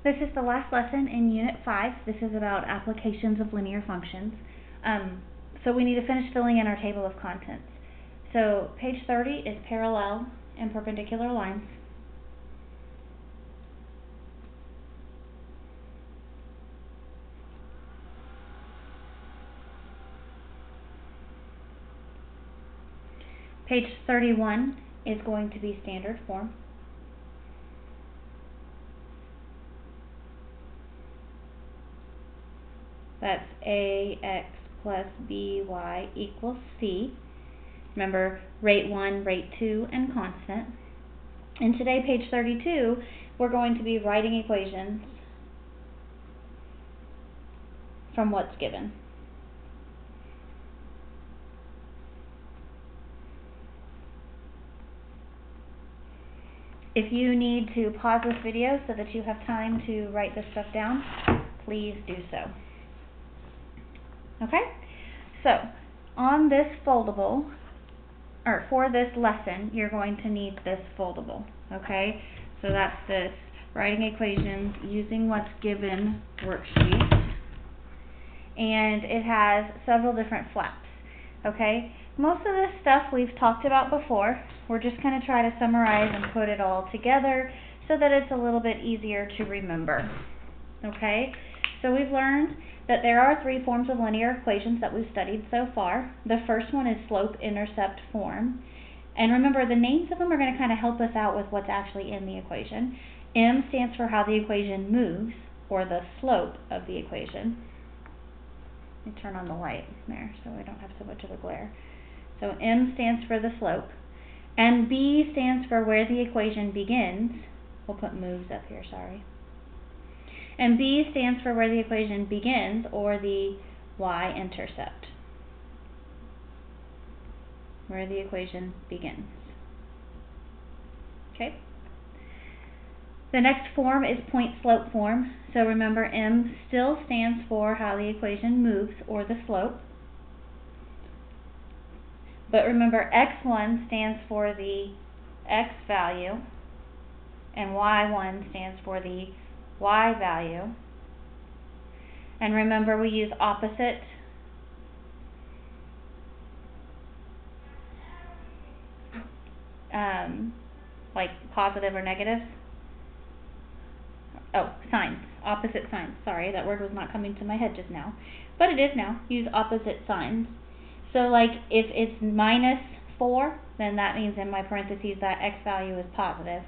This is the last lesson in Unit 5. This is about applications of linear functions. So we need to finish filling in our table of contents. So page 30 is parallel and perpendicular lines. Page 31 is going to be standard form. That's ax plus by equals c. Remember, rate 1, rate 2, and constant. And today, page 32, we're going to be writing equations from what's given. If you need to pause this video so that you have time to write this stuff down, please do so. Okay? So, on this foldable, or for this lesson, you're going to need this foldable. Okay? So that's this writing equations using what's given worksheet. And it has several different flaps. Okay? Most of this stuff we've talked about before. We're just going to try to summarize and put it all together so that it's a little bit easier to remember. Okay? So we've learned that there are 3 forms of linear equations that we've studied so far. The first one is slope-intercept form. And remember, the names of them are going to kind of help us out with what's actually in the equation. M stands for how the equation moves, or the slope of the equation. Let me turn on the light there so we don't have so much of a glare. So M stands for the slope. And B stands for where the equation begins. We'll put moves up here, sorry. And B stands for where the equation begins, or the y-intercept. Where the equation begins. Okay? The next form is point-slope form. So remember, M still stands for how the equation moves, or the slope. But remember, x1 stands for the x value, and y1 stands for the y value. And remember, we use opposite like positive or negative. Oh, signs. Opposite signs. Sorry, that word was not coming to my head just now. But it is now. Use opposite signs. So like if it's -4, then that means in my parentheses that x value is positive.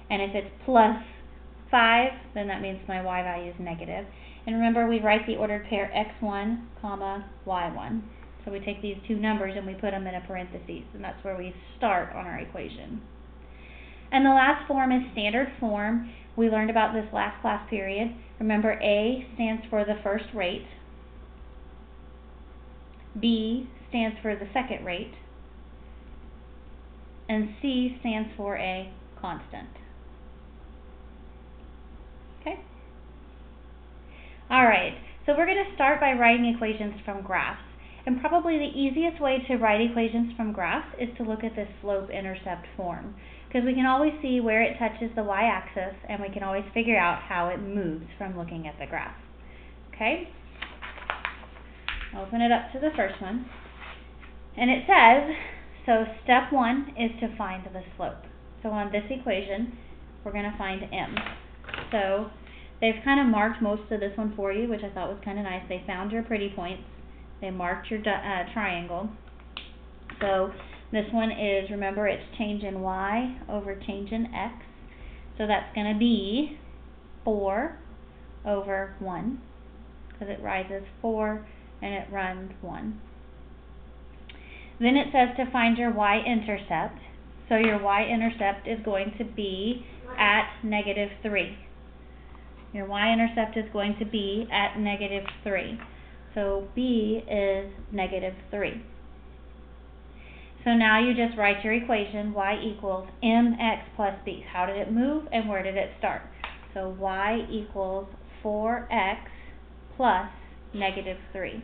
And if it's +5, then that means my y value is negative. And remember, we write the ordered pair x1, y1. So we take these two numbers and we put them in a parentheses, and that's where we start on our equation. And the last form is standard form. We learned about this last class period. Remember, A stands for the first rate. B stands for the second rate. And C stands for a constant. Okay? Alright, so we're going to start by writing equations from graphs. And probably the easiest way to write equations from graphs is to look at this slope-intercept form, because we can always see where it touches the y-axis, and we can always figure out how it moves from looking at the graph. Okay? Open it up to the first one. And it says, so step 1 is to find the slope. So on this equation, we're going to find M. So they've kind of marked most of this one for you, which I thought was kind of nice. They found your pretty points. They marked your triangle. So this one is, remember, it's change in y over change in x. So that's going to be 4 over 1, because it rises 4 and it runs 1. Then it says to find your y-intercept. So your y-intercept is going to be at -3. Your y-intercept is going to be at -3. So B is -3. So now you just write your equation, y equals mx plus b. How did it move and where did it start? So y equals 4x plus -3.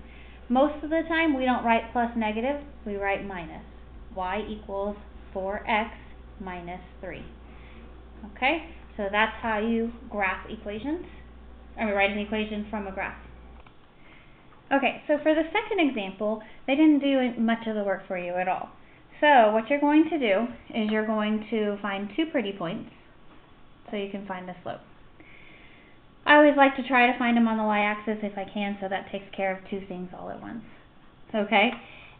Most of the time we don't write plus negative, we write minus. Y equals 4x minus 3. Okay, So that's how you graph equations. Write an equation from a graph. Okay, so for the second example, they didn't do much of the work for you at all. So what you're going to do is you're going to find two pretty points so you can find the slope. I always like to try to find them on the y-axis if I can, so that takes care of two things all at once. Okay,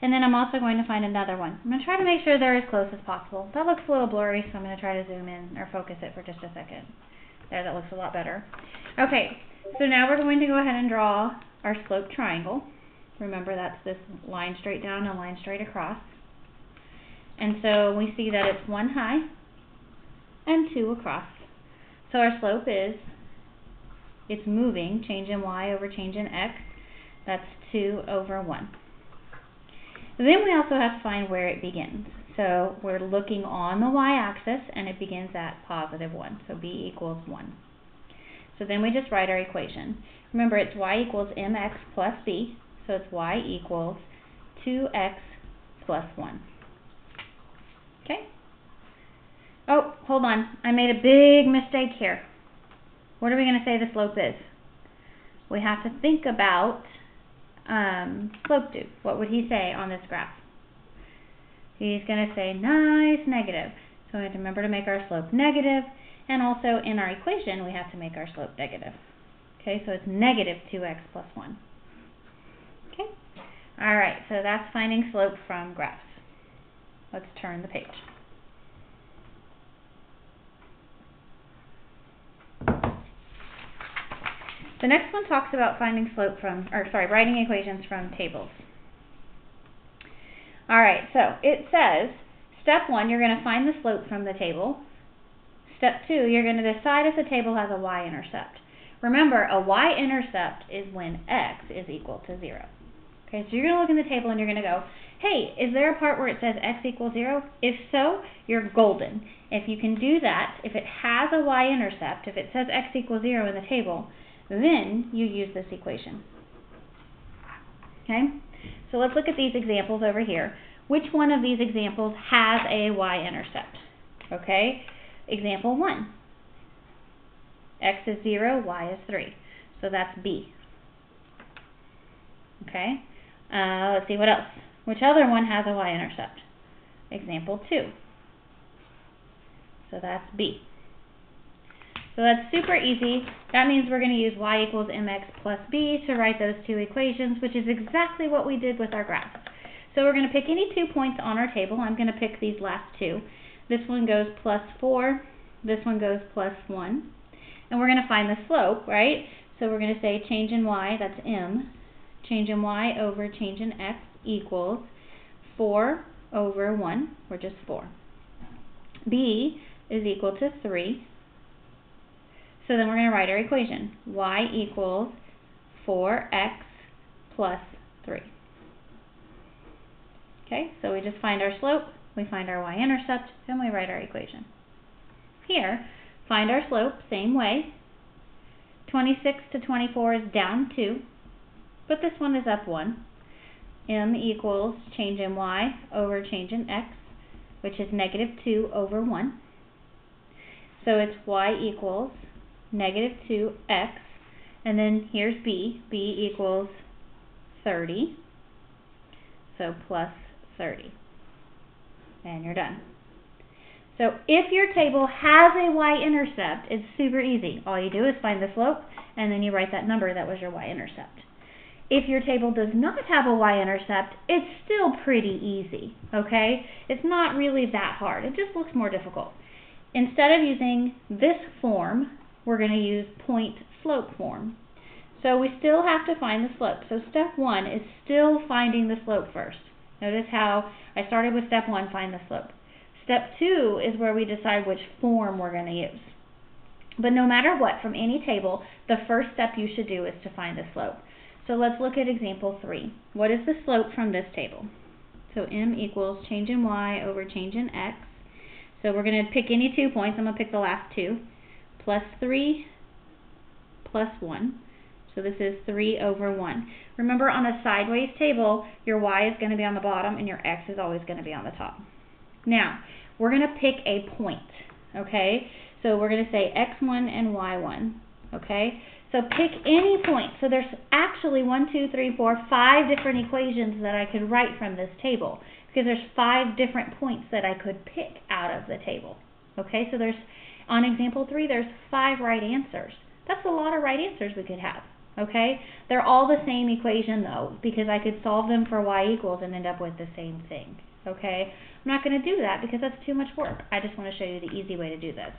and then I'm also going to find another one. I'm going to try to make sure they're as close as possible. That looks a little blurry, so I'm going to try to zoom in or focus it for just a second. There, that looks a lot better. Okay, so now we're going to go ahead and draw our slope triangle. Remember, that's this line straight down and line straight across. And so we see that it's 1 high and 2 across. So our slope is, it's moving, change in y over change in x. That's 2 over 1. Then we also have to find where it begins. So we're looking on the y-axis, and it begins at positive 1. So b equals 1. So then we just write our equation. Remember, it's y equals mx plus b. So it's y equals 2x plus 1. Okay? Oh, hold on. I made a big mistake here. What are we going to say the slope is? We have to think about slope do. What would he say on this graph? He's going to say nice negative. So we have to remember to make our slope negative. And also in our equation, we have to make our slope negative. Okay, so it's negative 2x plus 1. Okay? All right, so that's finding slope from graphs. Let's turn the page. The next one talks about finding slope from, writing equations from tables. All right, so it says, step 1, you're going to find the slope from the table. Step 2, you're going to decide if the table has a y-intercept. Remember, a y-intercept is when x is equal to 0. Okay, so you're going to look in the table and you're going to go, hey, is there a part where it says x equals 0? If so, you're golden. If you can do that, if it has a y-intercept, if it says x equals 0 in the table, then you use this equation. Okay, so let's look at these examples over here. Which one of these examples has a y-intercept? Okay, example 1. X is 0, y is 3. So that's B. Okay, let's see what else. Which other one has a y-intercept? Example 2. So that's B. So that's super easy. That means we're going to use y equals mx plus b to write those two equations, which is exactly what we did with our graph. So we're going to pick any 2 points on our table. I'm going to pick these last 2. This one goes plus 4. This one goes plus 1. And we're going to find the slope, right? So we're going to say change in y, that's m. Change in y over change in x equals 4 over 1, or just 4. B is equal to 3. So then we're going to write our equation. Y equals 4x plus 3. Okay, so we just find our slope, we find our y-intercept, and we write our equation. Here, find our slope, same way. 26 to 24 is down 2, but this one is up 1. M equals change in y over change in x, which is negative 2 over 1. So it's y equals negative 2x, and then here's b. B equals 30, so plus 30. And you're done. So if your table has a y-intercept, it's super easy. All you do is find the slope, and then you write that number that was your y-intercept. If your table does not have a y-intercept, it's still pretty easy, okay? It's not really that hard. It just looks more difficult. Instead of using this form, we're going to use point slope form. So we still have to find the slope. So step 1 is still finding the slope first. Notice how I started with step 1, find the slope. Step 2 is where we decide which form we're going to use. But no matter what, from any table, the first step you should do is to find the slope. So let's look at example 3. What is the slope from this table? So m equals change in y over change in x. So we're going to pick any 2 points. I'm going to pick the last 2. Plus 3 plus 1. So this is 3 over 1. Remember, on a sideways table, your y is going to be on the bottom and your x is always going to be on the top. Now, we're going to pick a point, okay? So we're going to say x1 and y1, okay? So pick any point. So there's actually 1, 2, 3, 4, 5 different equations that I could write from this table, because there's 5 different points that I could pick out of the table. Okay, so there's, on example 3, there's 5 right answers. That's a lot of right answers we could have. Okay, they're all the same equation though, because I could solve them for y equals and end up with the same thing. Okay, I'm not going to do that because that's too much work. I just want to show you the easy way to do this.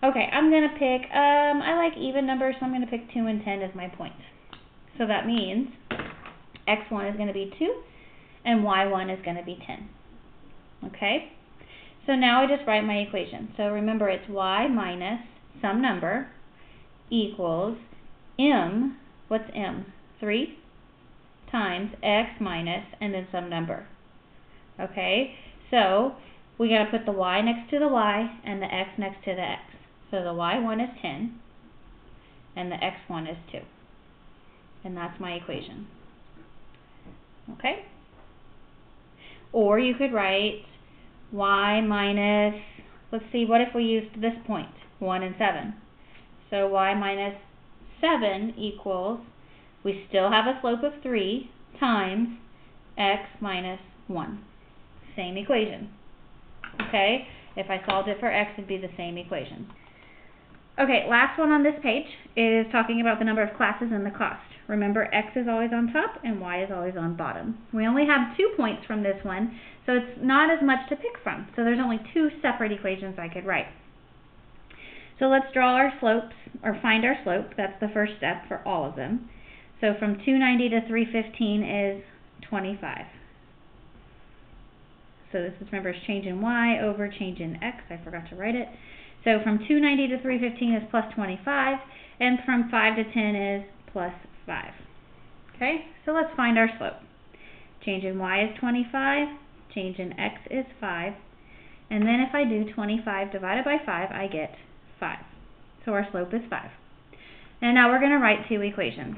Okay, I'm going to pick, I like even numbers, so I'm going to pick 2 and 10 as my points. So that means x1 is going to be 2 and y1 is going to be 10. Okay, so now I just write my equation. So remember, it's y minus some number equals m, what's m? 3 times x minus and then some number. Okay, so we got to put the y next to the y and the x next to the x. So the y1 is 10 and the x1 is 2. And that's my equation. Okay? Or you could write y minus, let's see, what if we used this point, 1 and 7? So y minus 7 equals, we still have a slope of 3 times x minus 1. Same equation. Okay? If I solved it for x, it'd be the same equation. Okay, last one on this page is talking about the number of classes and the cost. Remember, x is always on top and y is always on bottom. We only have 2 points from this one, so it's not as much to pick from. So there's only 2 separate equations I could write. So let's draw our slopes, or find our slope. That's the first step for all of them. So from 290 to 315 is 25. So this is, remember, is change in y over change in x. I forgot to write it. So from 290 to 315 is plus 25, and from 5 to 10 is plus 5. Okay, so let's find our slope. Change in y is 25, change in x is 5, and then if I do 25 divided by 5, I get 5. So our slope is 5. And now we're going to write 2 equations.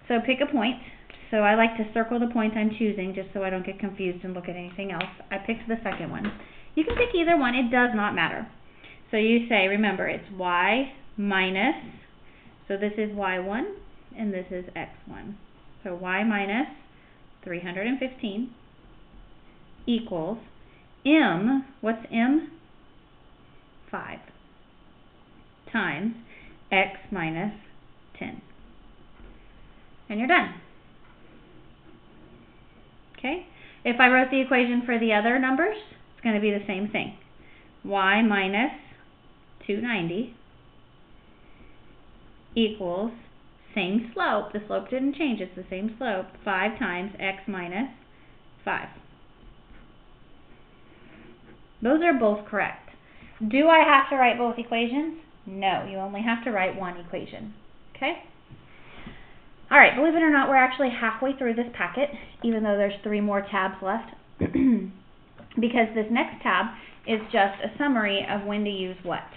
So pick a point. So I like to circle the point I'm choosing just so I don't get confused and look at anything else. I picked the second one. You can pick either one, it does not matter. So you say, remember, it's y minus, so this is y1 and this is x1. So y minus 315 equals m, what's m? 5 times x minus 10. And you're done. Okay? If I wrote the equation for the other numbers, it's going to be the same thing. Y minus 290 equals same slope. The slope didn't change. It's the same slope. 5 times x minus 5. Those are both correct. Do I have to write both equations? No. You only have to write one equation. Okay? All right. Believe it or not, we're actually halfway through this packet, even though there's 3 more tabs left, because this next tab is just a summary of when to use what.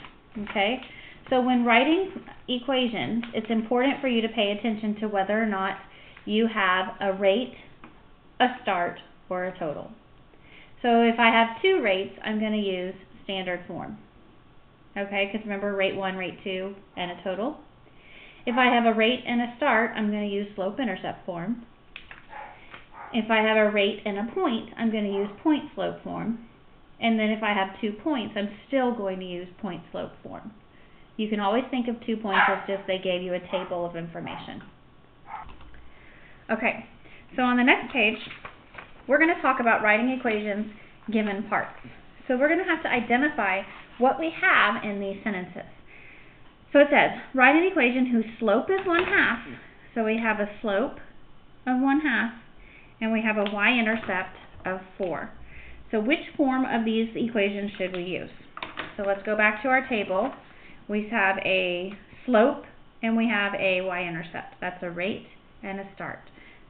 Okay? So when writing equations, it's important for you to pay attention to whether or not you have a rate, a start, or a total. So if I have 2 rates, I'm going to use standard form. Okay? Because remember, rate 1, rate 2, and a total. If I have a rate and a start, I'm going to use slope-intercept form. If I have a rate and a point, I'm going to use point-slope form. And then if I have 2 points, I'm still going to use point-slope form. You can always think of 2 points as just they gave you a table of information. Okay, so on the next page, we're going to talk about writing equations given parts. So we're going to have to identify what we have in these sentences. So it says, write an equation whose slope is 1/2. So we have a slope of 1/2, and we have a y-intercept of 4. So which form of these equations should we use? So let's go back to our table. We have a slope and we have a y-intercept. That's a rate and a start.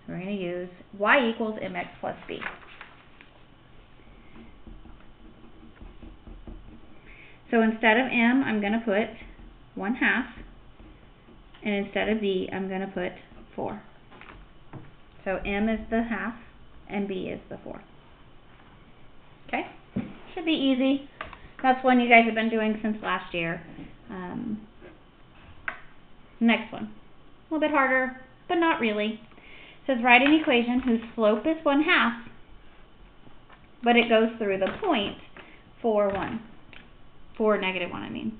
So we're going to use y equals mx plus b. So instead of m, I'm going to put 1/2, and instead of b, I'm going to put 4. So m is the 1/2 and b is the 4. Okay, should be easy. That's one you guys have been doing since last year. Next one. A little bit harder, but not really. It says write an equation whose slope is 1/2, but it goes through the point for -1, I mean.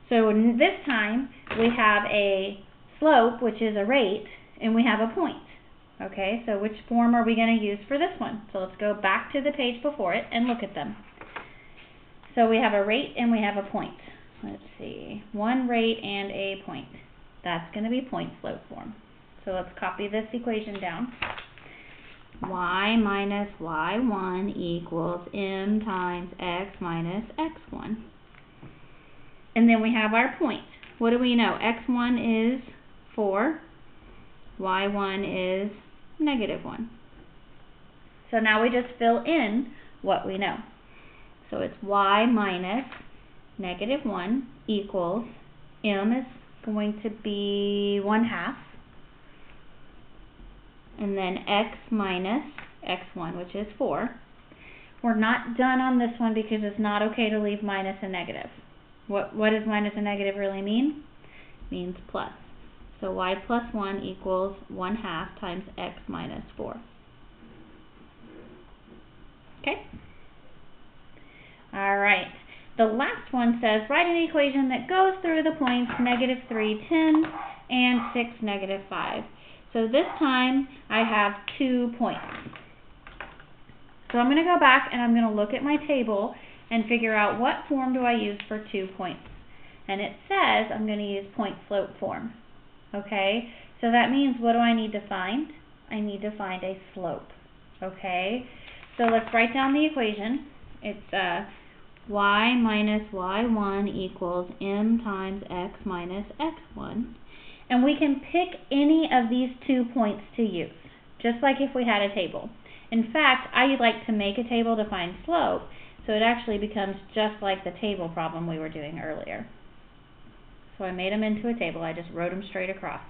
So this time we have a slope, which is a rate, and we have a point. Okay, so which form are we going to use for this one? So let's go back to the page before it and look at them. So we have a rate and we have a point. Let's see, one rate and a point. That's going to be point slope form. So let's copy this equation down. Y minus y1 equals m times x minus x1. And then we have our point. What do we know? x1 is 4, y1 is -1. So now we just fill in what we know. So it's y minus -1 equals, m is going to be 1/2, and then x minus x1, which is 4. We're not done on this one because it's not okay to leave minus and negative. What does minus and negative really mean? It means plus. So y plus 1 equals 1/2 times x minus 4. Okay? All right. The last one says write an equation that goes through the points -3, 10, and 6, -5. So this time I have 2 points. So I'm going to go back and I'm going to look at my table and figure out what form do I use for 2 points. And it says I'm going to use point slope form. Okay, so that means what do I need to find? I need to find a slope. Okay, so let's write down the equation. It's y minus y1 equals m times x minus x1. And we can pick any of these 2 points to use, just like if we had a table. In fact, I like to make a table to find slope, so it actually becomes just like the table problem we were doing earlier. So I made them into a table. I just wrote them straight across.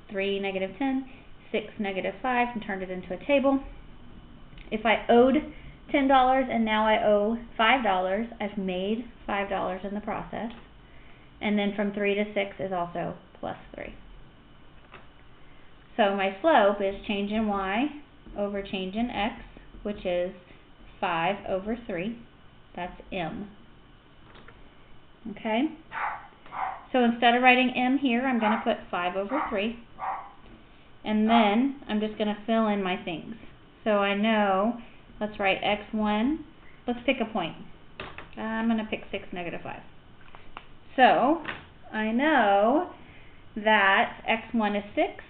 3, -10, 6, -5, and turned it into a table. If I owed $10 and now I owe $5, I've made $5 in the process. And then from 3 to 6 is also plus 3. So my slope is change in y over change in x, which is 5/3. That's m. Okay? So instead of writing m here, I'm going to put 5/3. And then I'm just going to fill in my things. So I know, let's write x1. Let's pick a point. I'm going to pick 6, -5. So I know that x1 is 6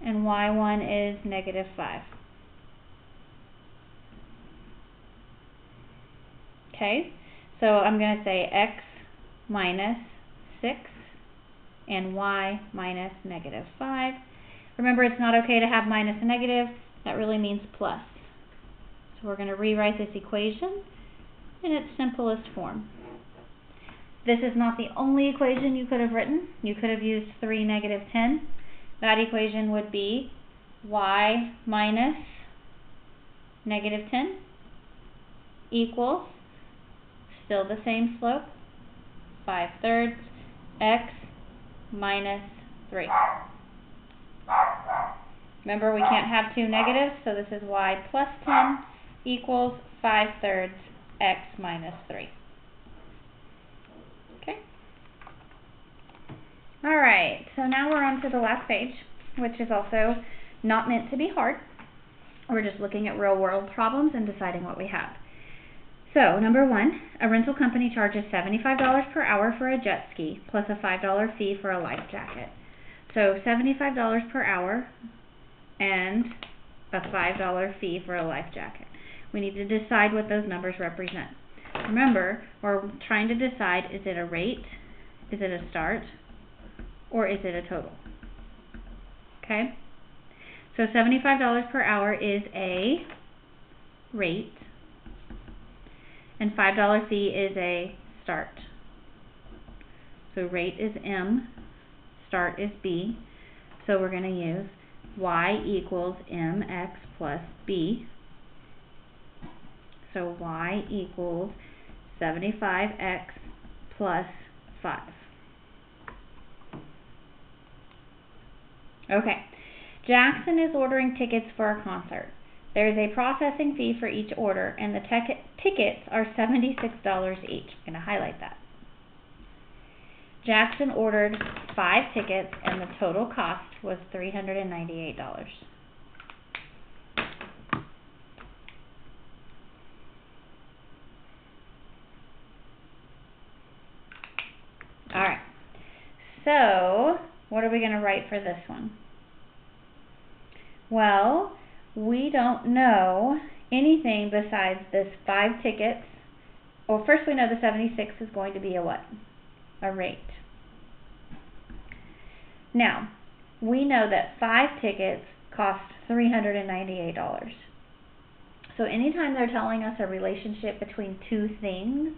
and y1 is -5. Okay, so I'm going to say x minus 6 and y minus -5. Remember, it's not okay to have minus and negative. That really means plus. So we're going to rewrite this equation in its simplest form. This is not the only equation you could have written. You could have used 3, -10. That equation would be y minus -10 equals, still the same slope, 5/3 x minus 3. Remember, we can't have two negatives, so this is y plus 10 equals 5/3 x minus 3. Okay? Alright, so now we're on to the last page, which is also not meant to be hard. We're just looking at real world problems and deciding what we have. So, number 1, a rental company charges $75 per hour for a jet ski, plus a $5 fee for a life jacket. So, $75 per hour and a $5 fee for a life jacket. We need to decide what those numbers represent. Remember, we're trying to decide, is it a rate, is it a start, or is it a total? Okay? So $75 per hour is a rate, and $5 fee is a start. So rate is M, start is B, so we're going to use y equals mx plus b. So y equals 75x plus 5. Okay, Jackson is ordering tickets for a concert. There is a processing fee for each order, and the tickets are $76 each. I'm going to highlight that. Jackson ordered 5 tickets, and the total cost was $398. All right. So, what are we going to write for this one? Well, we don't know anything besides this 5 tickets. Well, first we know the 76 is going to be a what? A rate. Now, we know that 5 tickets cost $398. So anytime they're telling us a relationship between two things,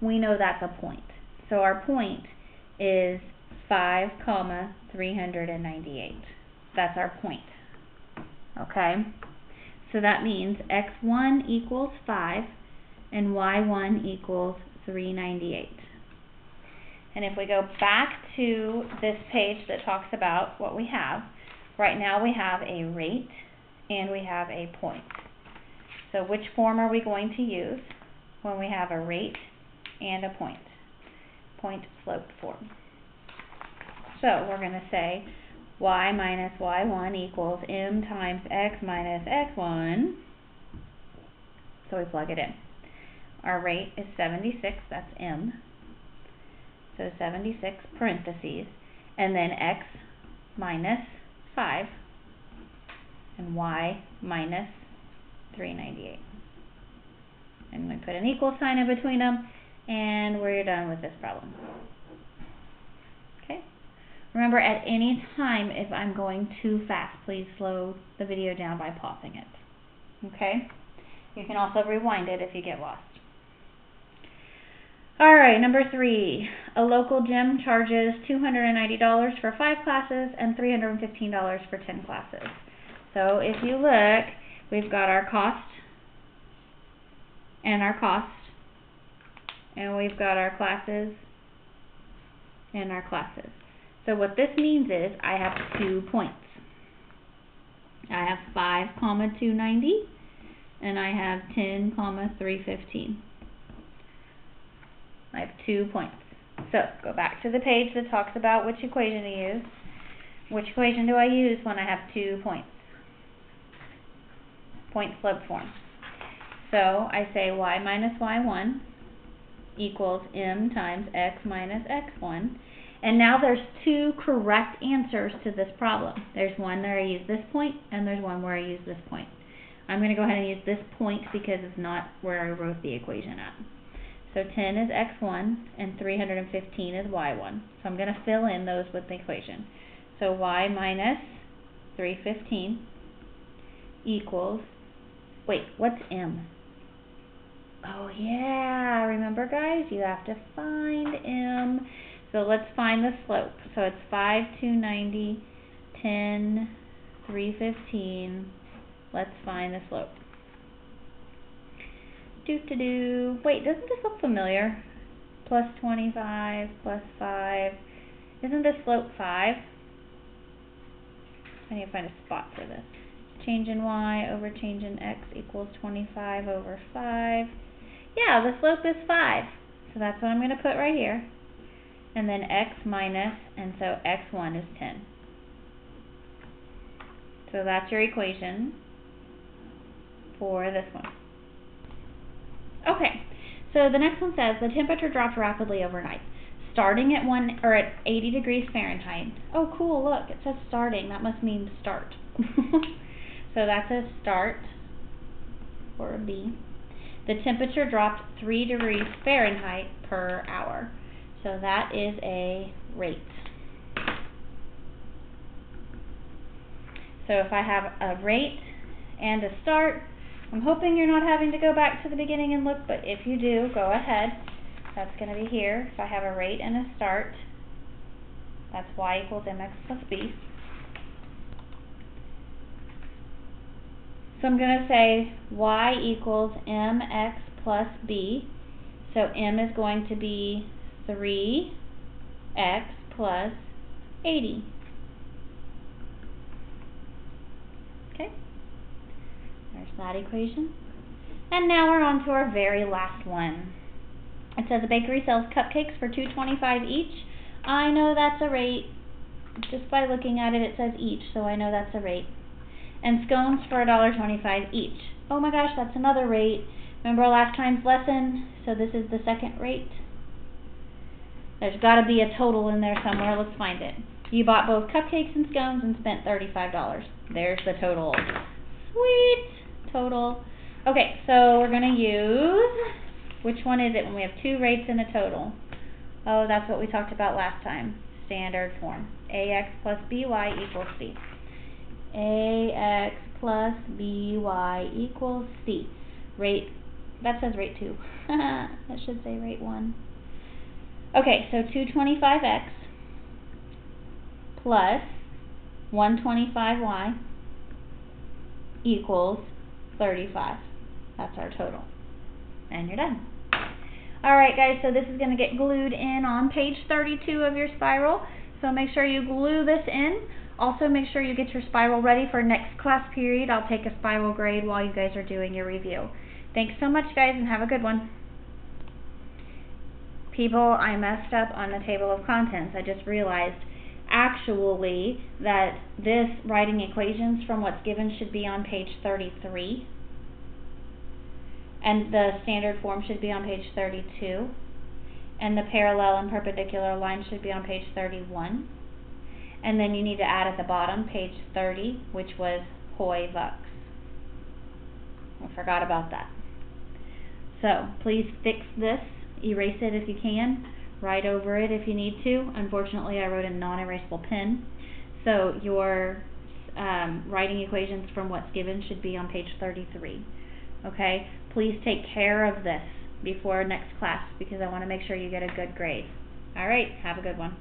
we know that's a point. So our point is 5, 398. That's our point. Okay? So that means x1 equals 5 and y1 equals 398. And if we go back to this page that talks about what we have, right now we have a rate and we have a point. So which form are we going to use when we have a rate and a point? Point-slope form. So we're going to say y minus y1 equals m times x minus x1. So we plug it in. Our rate is 76, that's m. So 76 parentheses, and then x minus 5, and y minus 398. And we put an equal sign in between them, and we're done with this problem. Okay? Remember, at any time, if I'm going too fast, please slow the video down by pausing it. Okay? You can also rewind it if you get lost. Alright, number 3. A local gym charges $290 for 5 classes and $315 for 10 classes. So if you look, we've got our cost and our cost, and we've got our classes and our classes. So what this means is I have 2 points. I have 5, 290, and I have 10, 315. I have 2 points. So go back to the page that talks about which equation to use. Which equation do I use when I have 2 points? Point-slope form. So I say y minus y1 equals m times x minus x1. And now there's 2 correct answers to this problem. There's one where I use this point, and there's one where I use this point. I'm going to go ahead and use this point because it's not where I wrote the equation at. So 10 is x1 and 315 is y1. So I'm going to fill in those with the equation. So y minus 315 equals, wait, what's m? Oh yeah, remember guys, you have to find m. So let's find the slope. So it's 5, 290, 10, 315. Let's find the slope. Wait, doesn't this look familiar? Plus 25, plus 5. Isn't this slope 5? I need to find a spot for this. Change in y over change in x equals 25 over 5. Yeah, the slope is 5. So that's what I'm going to put right here. And then x minus, and so x1 is 10. So that's your equation for this one. Okay, so the next one says the temperature dropped rapidly overnight, starting at 80 degrees Fahrenheit. Oh, cool! Look, it says starting. That must mean start. So that's a start for a B. The temperature dropped 3 degrees Fahrenheit per hour. So that is a rate. So if I have a rate and a start, I'm hoping you're not having to go back to the beginning and look, but if you do, go ahead. That's going to be here. If I have a rate and a start, that's y equals mx plus b. So I'm going to say y equals mx plus b. So m is going to be 3x plus 80. Okay, there's that equation. And now we're on to our very last one. It says a bakery sells cupcakes for $2.25 each. I know that's a rate. Just by looking at it, it says each, so I know that's a rate. And scones for $1.25 each. Oh my gosh, that's another rate. Remember last time's lesson? So this is the second rate. There's got to be a total in there somewhere. Let's find it. You bought both cupcakes and scones and spent $35. There's the total. Sweet total. Okay, so we're going to use, which one is it when we have two rates and a total? Oh, that's what we talked about last time. Standard form. AX plus BY equals C. AX plus BY equals C. Rate, that says rate 2. That should say rate 1. Okay, so 225X plus 125Y equals 35. That's our total. And you're done. Alright guys, so this is going to get glued in on page 32 of your spiral. So make sure you glue this in. Also make sure you get your spiral ready for next class period. I'll take a spiral grade while you guys are doing your review. Thanks so much guys and have a good one. People, I messed up on the table of contents. I just realized actually that this writing equations from what's given should be on page 33. And the standard form should be on page 32. And the parallel and perpendicular line should be on page 31. And then you need to add at the bottom, page 30, which was hoi vux. I forgot about that. So, please fix this. Erase it if you can. Write over it if you need to. Unfortunately, I wrote a non-erasable pen. So, your writing equations from what's given should be on page 33. Okay? Please take care of this before next class because I want to make sure you get a good grade. Alright, have a good one.